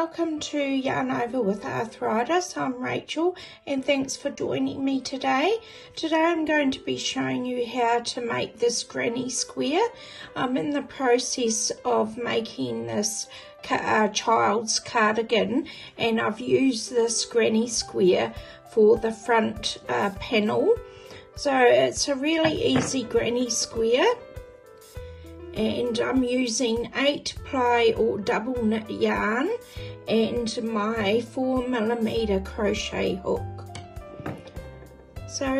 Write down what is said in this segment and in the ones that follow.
welcome to Yarn Over with Arthritis. I'm Rachel and thanks for joining me today. Today I'm going to be showing you how to make this granny square. I'm in the process of making this child's cardigan, and I've used this granny square for the front panel. So it's a really easy granny square. And I'm using 8-ply or double knit yarn and my 4mm crochet hook. So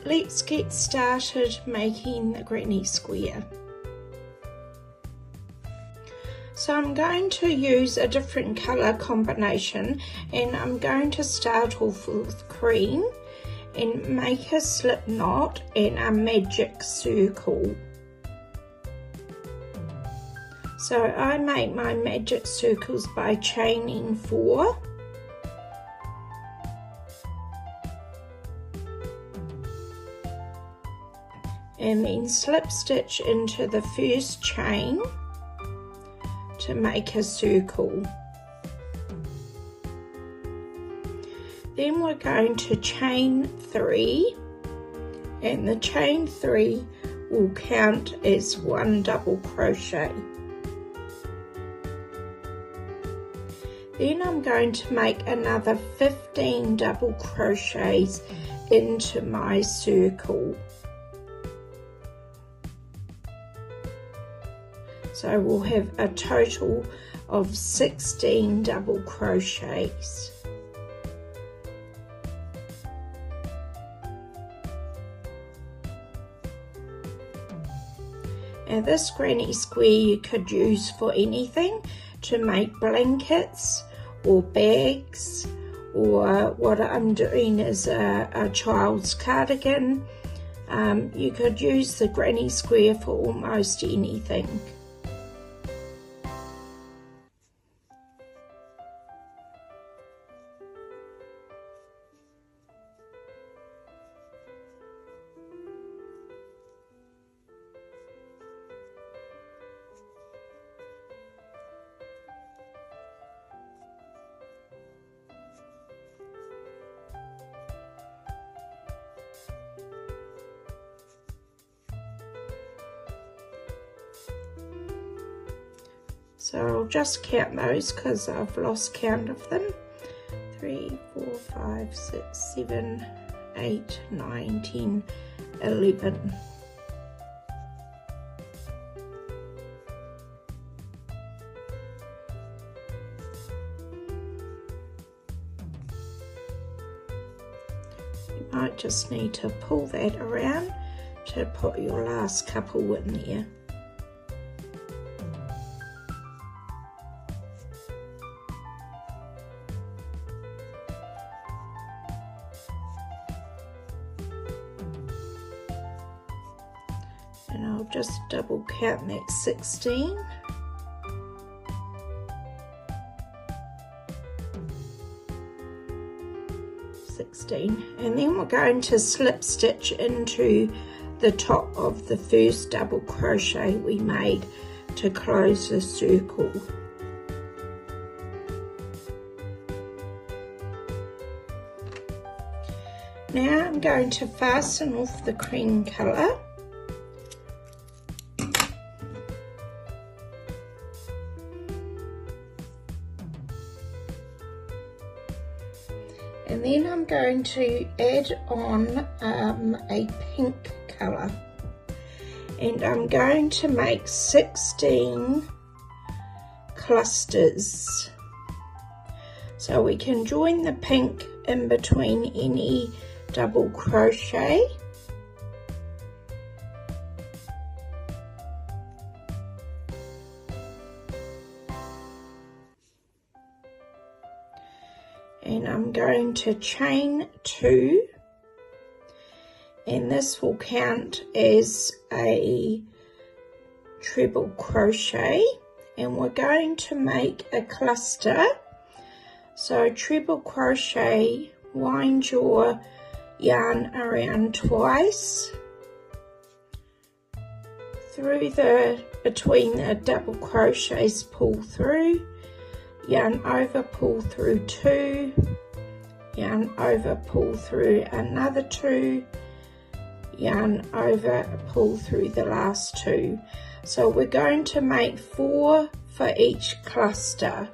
let's get started making the granny square. So I'm going to use a different colour combination, and I'm going to start off with cream and make a slip knot and a magic circle. So I make my magic circles by chaining 4. And then slip stitch into the first chain to make a circle. Then we're going to chain 3, and the chain 3 will count as 1 double crochet. Then I'm going to make another 15 double crochets into my circle. So we'll have a total of 16 double crochets. Now this granny square you could use for anything, to make blankets or bags, or what I'm doing is a child's cardigan. You could use the granny square for almost anything. So I'll just count those because I've lost count of them. 3, 4, 5, 6, 7, 8, 9, 10, 11. You might just need to pull that around to put your last couple in there. And I'll just double count that 16. And then we're going to slip stitch into the top of the first double crochet we made to close the circle. Now I'm going to fasten off the cream colour. And then I'm going to add on a pink colour, and I'm going to make 16 clusters. So we can join the pink in between any double crochet. And I'm going to chain 2, and this will count as a treble crochet, and we're going to make a cluster. So treble crochet, wind your yarn around twice through between the double crochets, pull through, yarn over, pull through 2, yarn over, pull through another 2, yarn over, pull through the last 2. So we're going to make 4 for each cluster.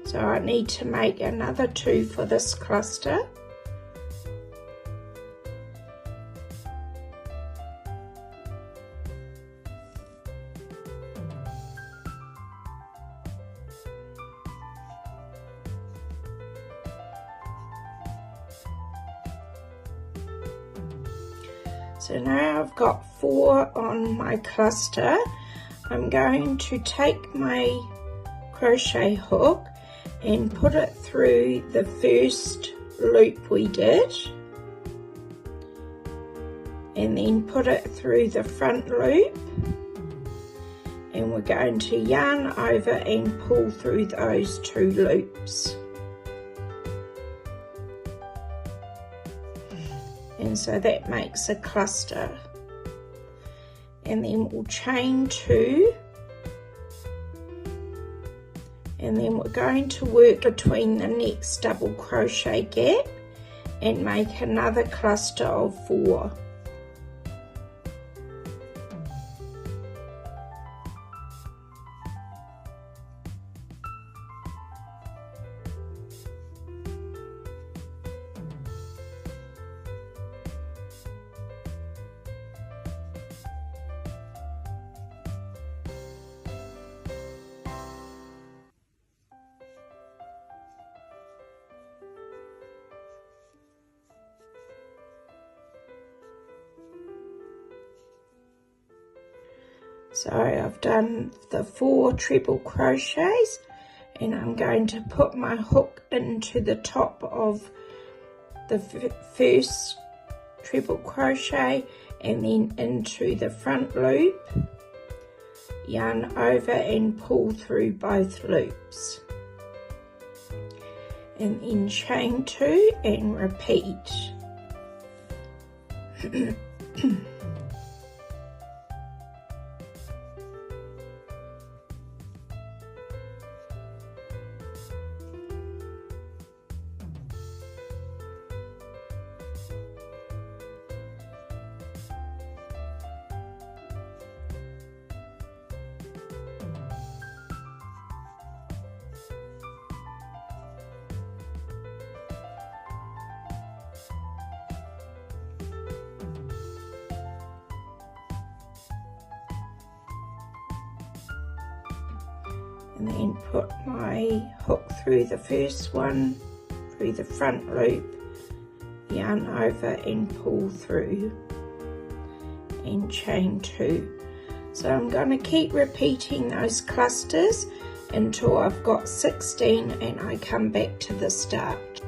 So I need to make another 2 for this cluster. So now I've got 4 on my cluster. I'm going to take my crochet hook and put it through the first loop we did, and then put it through the front loop, and we're going to yarn over and pull through those 2 loops. And so that makes a cluster. And then we'll chain 2, and then we're going to work between the next double crochet gap and make another cluster of 4. So I've done the 4 treble crochets, and I'm going to put my hook into the top of the first treble crochet and then into the front loop, yarn over and pull through both loops, and then chain 2 and repeat. And then put my hook through the first one, through the front loop, yarn over and pull through, and chain 2. So I'm going to keep repeating those clusters until I've got 16 and I come back to the start.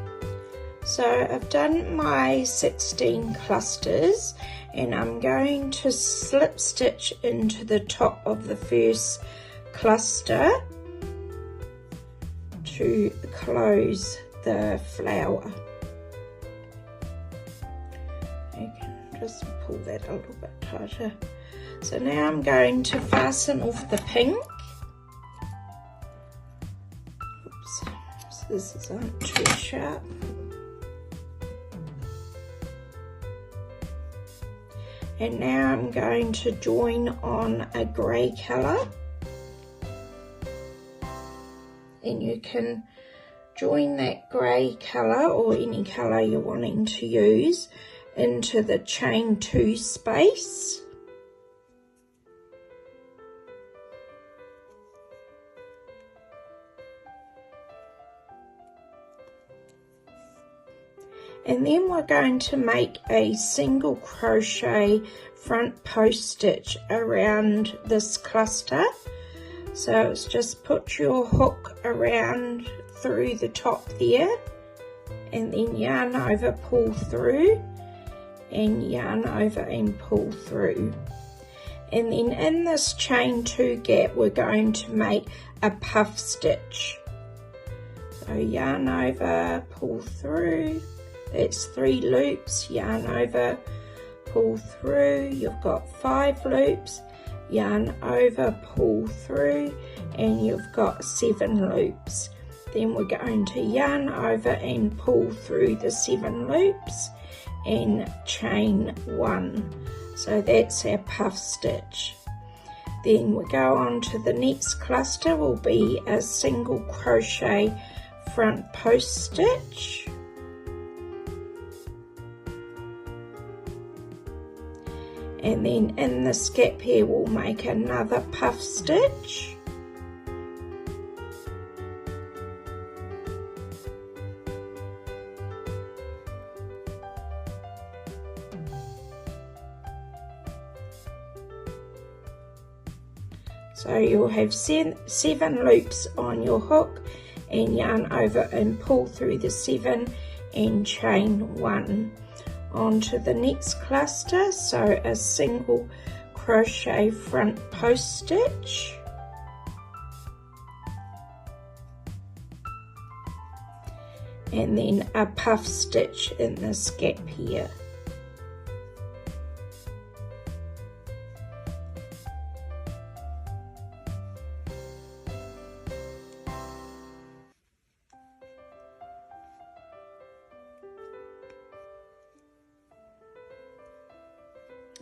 So I've done my 16 clusters, and I'm going to slip stitch into the top of the first cluster to close the flower. You can just pull that a little bit tighter. So now I'm going to fasten off the pink. Oops, scissors aren't too sharp. And now I'm going to join on a grey colour. And you can join that grey colour or any colour you're wanting to use into the chain 2 space. And then we're going to make a single crochet front post stitch around this cluster. So it's just put your hook around through the top there, and then yarn over, pull through, and yarn over and pull through. And then in this chain 2 gap we're going to make a puff stitch. So yarn over, pull through, that's 3 loops, yarn over, pull through, you've got 5 loops, yarn over, pull through, and you've got 7 loops. Then we're going to yarn over and pull through the 7 loops and chain 1. So that's our puff stitch. Then we go on to the next cluster, will be a single crochet front post stitch. And then in this gap here we'll make another puff stitch. So you'll have 7 loops on your hook, and yarn over and pull through the 7 and chain 1. On to the next cluster, so a single crochet front post stitch. And then a puff stitch in this gap here.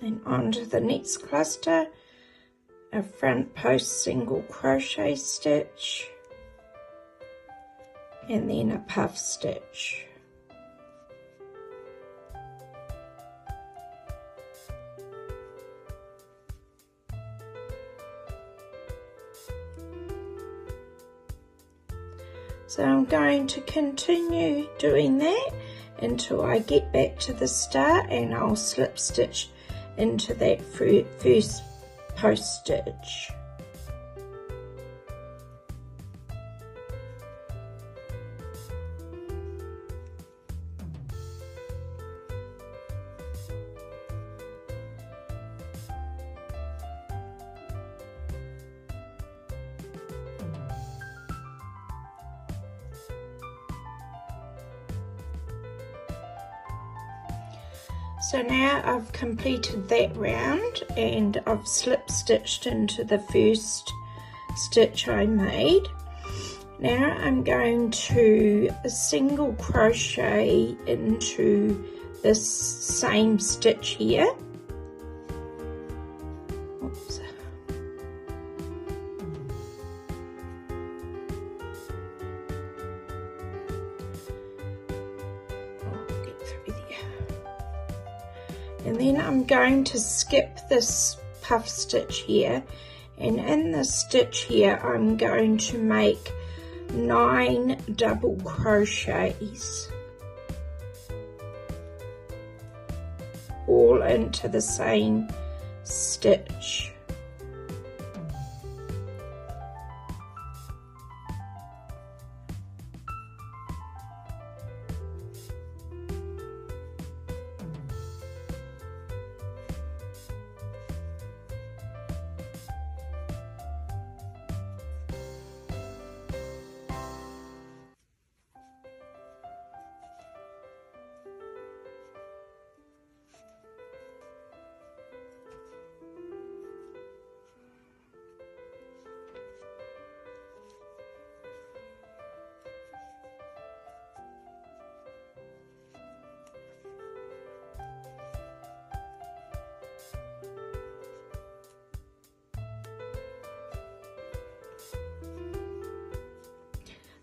And on to the next cluster, a front post single crochet stitch, and then a puff stitch. So I'm going to continue doing that until I get back to the start, and I'll slip stitch into that first post stitch. So now I've completed that round and I've slip stitched into the first stitch I made. Now I'm going to single crochet into this same stitch here. Oops. And then I'm going to skip this puff stitch here, and in this stitch here I'm going to make 9 double crochets all into the same stitch.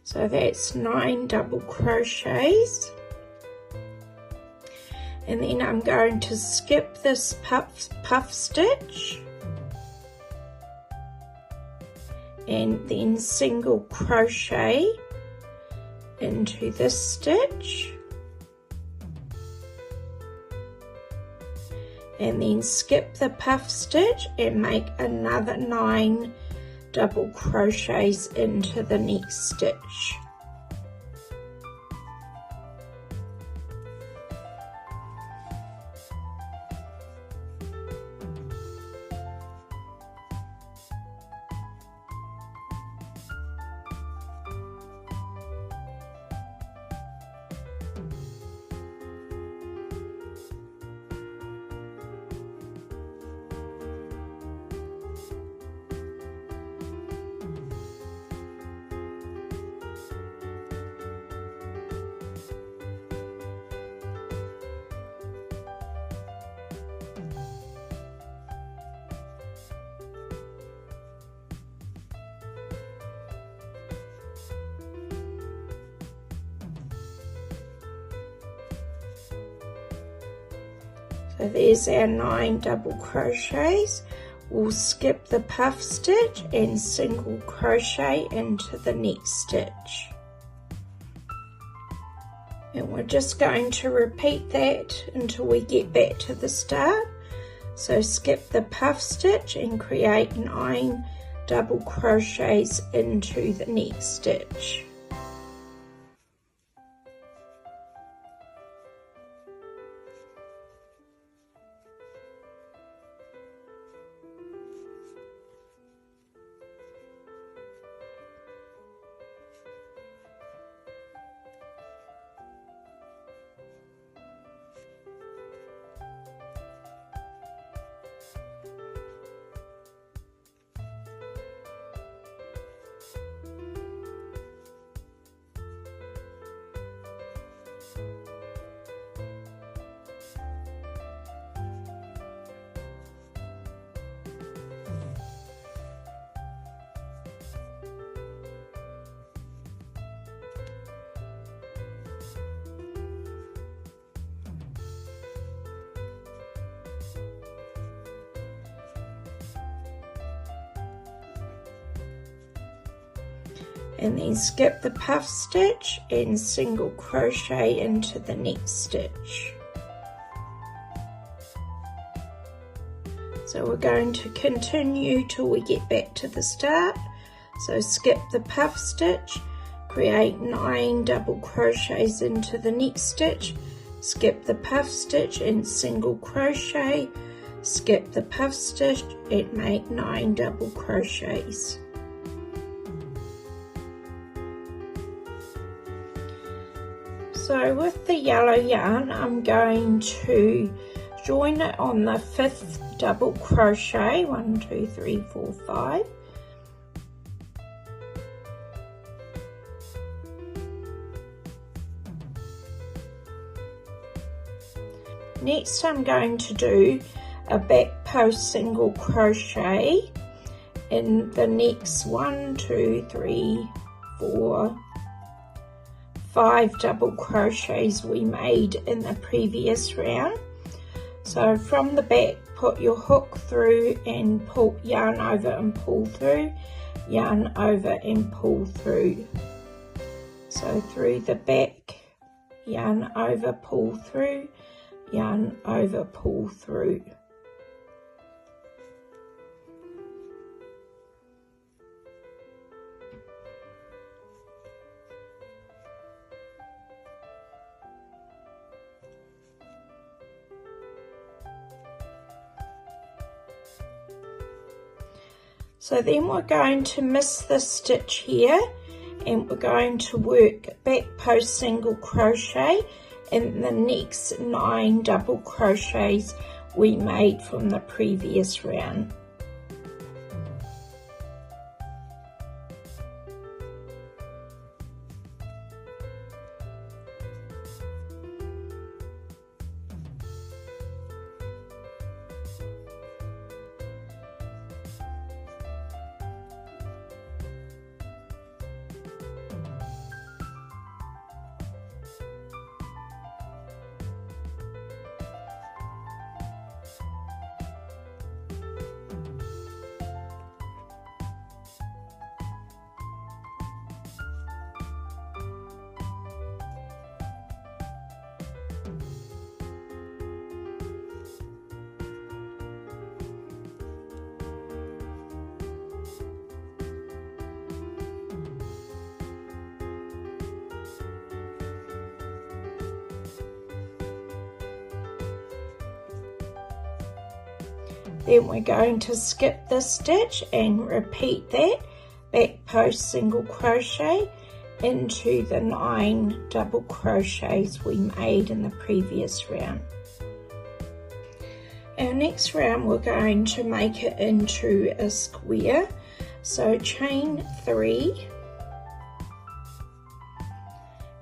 So that's 9 double crochets, and then I'm going to skip this puff stitch and then single crochet into this stitch, and then skip the puff stitch and make another 9 double crochets into the next stitch. So there's our 9 double crochets. We'll skip the puff stitch and single crochet into the next stitch. And we're just going to repeat that until we get back to the start. So skip the puff stitch and create 9 double crochets into the next stitch. And then skip the puff stitch and single crochet into the next stitch. So we're going to continue till we get back to the start. So skip the puff stitch, create 9 double crochets into the next stitch, skip the puff stitch and single crochet, skip the puff stitch and make 9 double crochets. So with the yellow yarn, I'm going to join it on the 5th double crochet, 1, 2, 3, 4, 5. Next I'm going to do a back post single crochet in the next 1, 2, 3, 4, 5 double crochets we made in the previous round. So from the back, put your hook through and pull, yarn over and pull through, yarn over and pull through. So through the back, yarn over, pull through, yarn over, pull through. So then we're going to miss this stitch here and we're going to work back post single crochet in the next 9 double crochets we made from the previous round. Then we're going to skip this stitch and repeat that, back post single crochet into the 9 double crochets we made in the previous round. Our next round we're going to make it into a square, so chain 3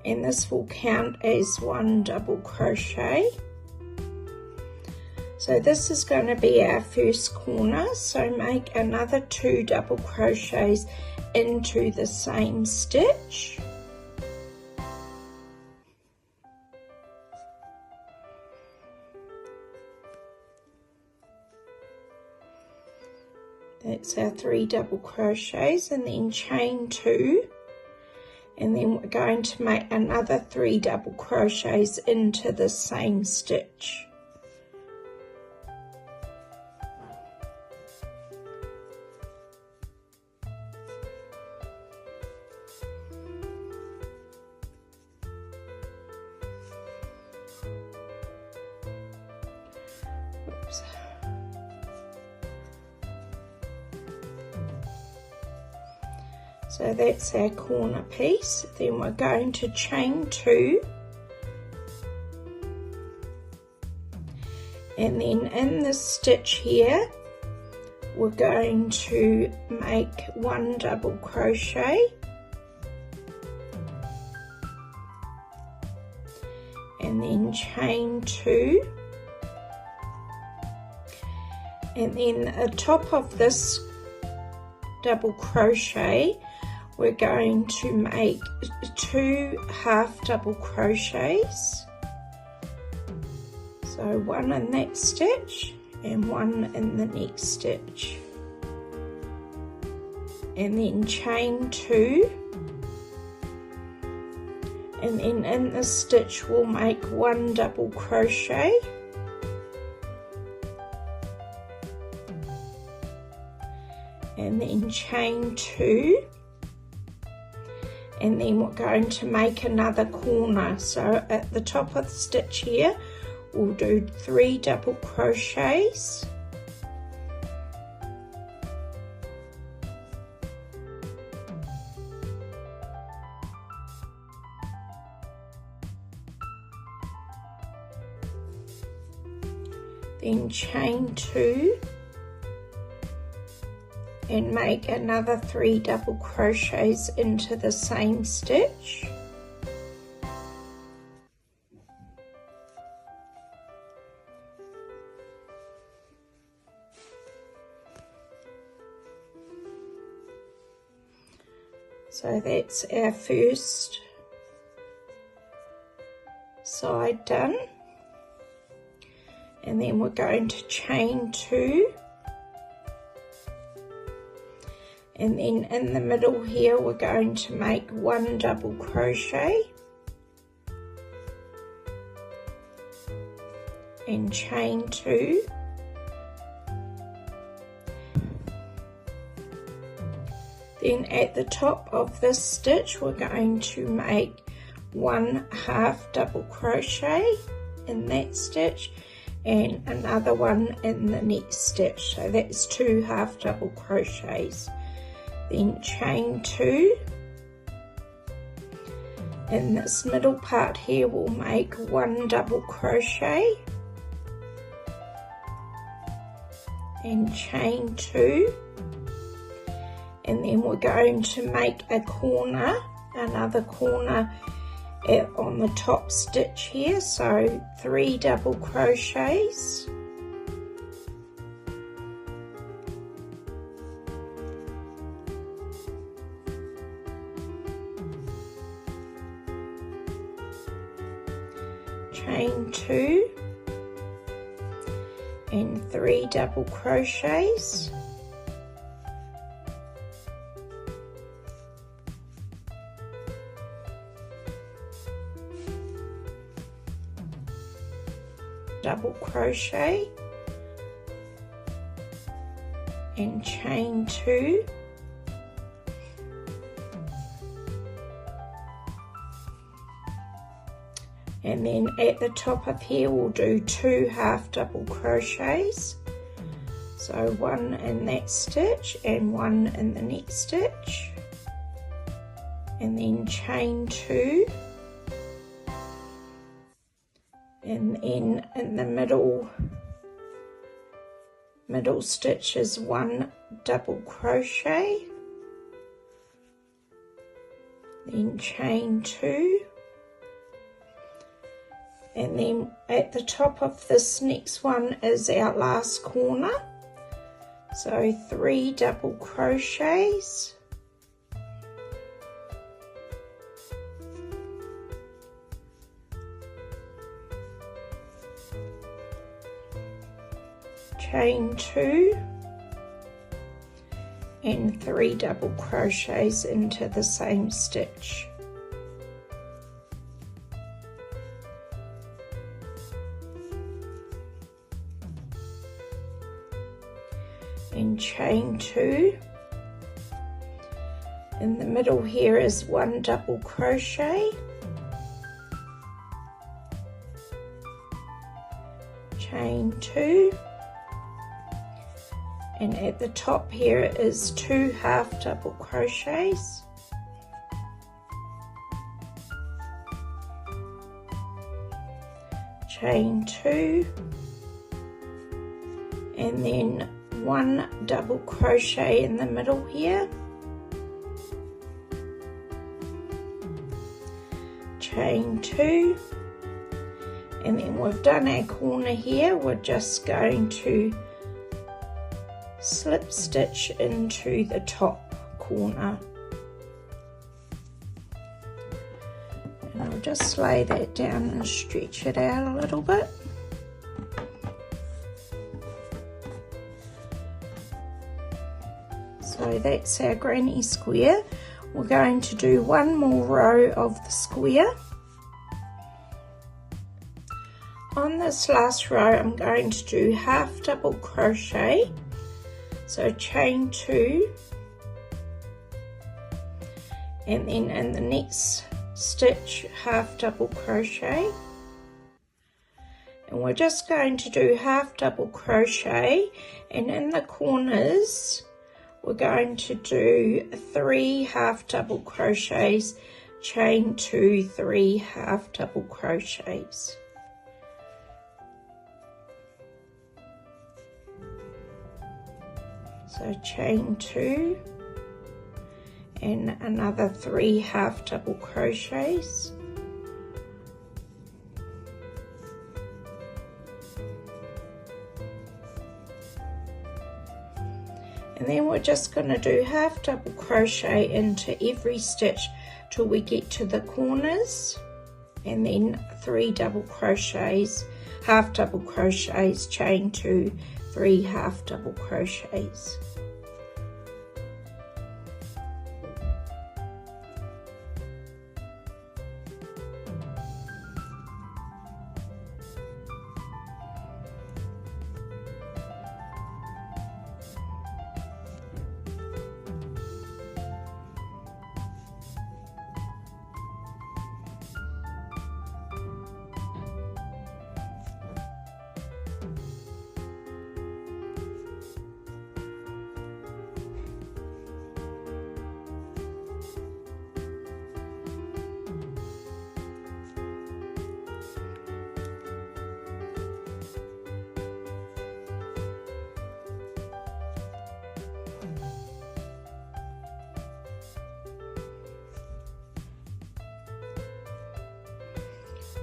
and this will count as 1 double crochet. So this is going to be our first corner, so make another 2 double crochets into the same stitch. That's our 3 double crochets, and then chain 2, and then we're going to make another 3 double crochets into the same stitch. Oops. So that's our corner piece. Then we're going to chain 2, and then in this stitch here we're going to make 1 double crochet, and then chain 2, and then at the top of this double crochet we're going to make 2 half double crochets, so 1 in that stitch and 1 in the next stitch, and then chain 2, and then in this stitch we'll make 1 double crochet, and then chain 2, and then we're going to make another corner. So at the top of the stitch here we'll do 3 double crochets, then chain 2, and make another 3 double crochets into the same stitch. So that's our first side done, and then we're going to chain 2, and then in the middle here we're going to make 1 double crochet and chain 2, then at the top of this stitch we're going to make 1 half double crochet in that stitch and another one in the next stitch, so that's 2 half double crochets. Then chain 2, in this middle part here we'll make 1 double crochet and chain 2, and then we're going to make a corner, another corner on the top stitch here, so 3 double crochets, chain 2, and 3 double crochets, double crochet and chain 2, and then at the top of here we'll do 2 half double crochets, so 1 in that stitch and 1 in the next stitch, and then chain 2, and then in the middle stitch is 1 double crochet, then chain 2, and then at the top of this next one is our last corner, so 3 double crochets, chain 2, and 3 double crochets into the same stitch. And chain 2. In the middle here is 1 double crochet, chain 2, and at the top here is 2 half double crochets, chain 2, and then 1 double crochet in the middle here, chain 2, and then we've done our corner here. We're just going to slip stitch into the top corner, and I'll just lay that down and stretch it out a little bit. So that's our granny square. We're going to do one more row of the square. On this last row I'm going to do half double crochet, so chain 2, and then in the next stitch half double crochet, and we're just going to do half double crochet, and in the corners we're going to do 3 half double crochets, chain 2, 3 half double crochets. So chain 2 and another 3 half double crochets. And then we're just going to do half double crochet into every stitch till we get to the corners, and then 3 double crochets, half double crochets, chain 2, 3 half double crochets.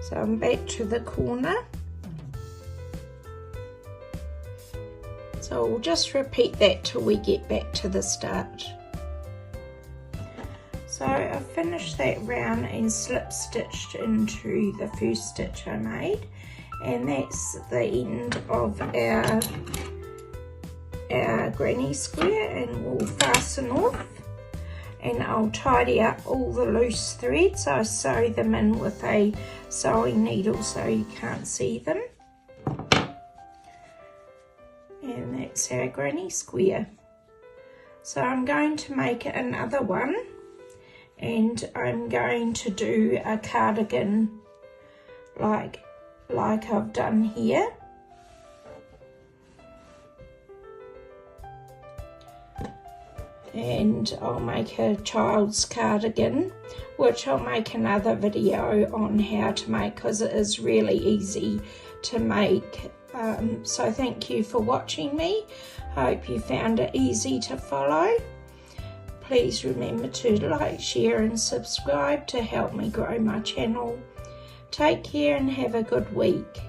So I'm back to the corner. So we'll just repeat that till we get back to the start. So I've finished that round and slip stitched into the first stitch I made, and that's the end of our granny square, and we'll fasten off. And I'll tidy up all the loose threads. I sew them in with a sewing needle so you can't see them. And that's our granny square. So I'm going to make another one, and I'm going to do a cardigan like I've done here. And I'll make a child's cardigan, which I'll make another video on how to make, because it is really easy to make. So thank you for watching me. Hope you found it easy to follow. Please remember to like, share and subscribe to help me grow my channel. Take care and have a good week.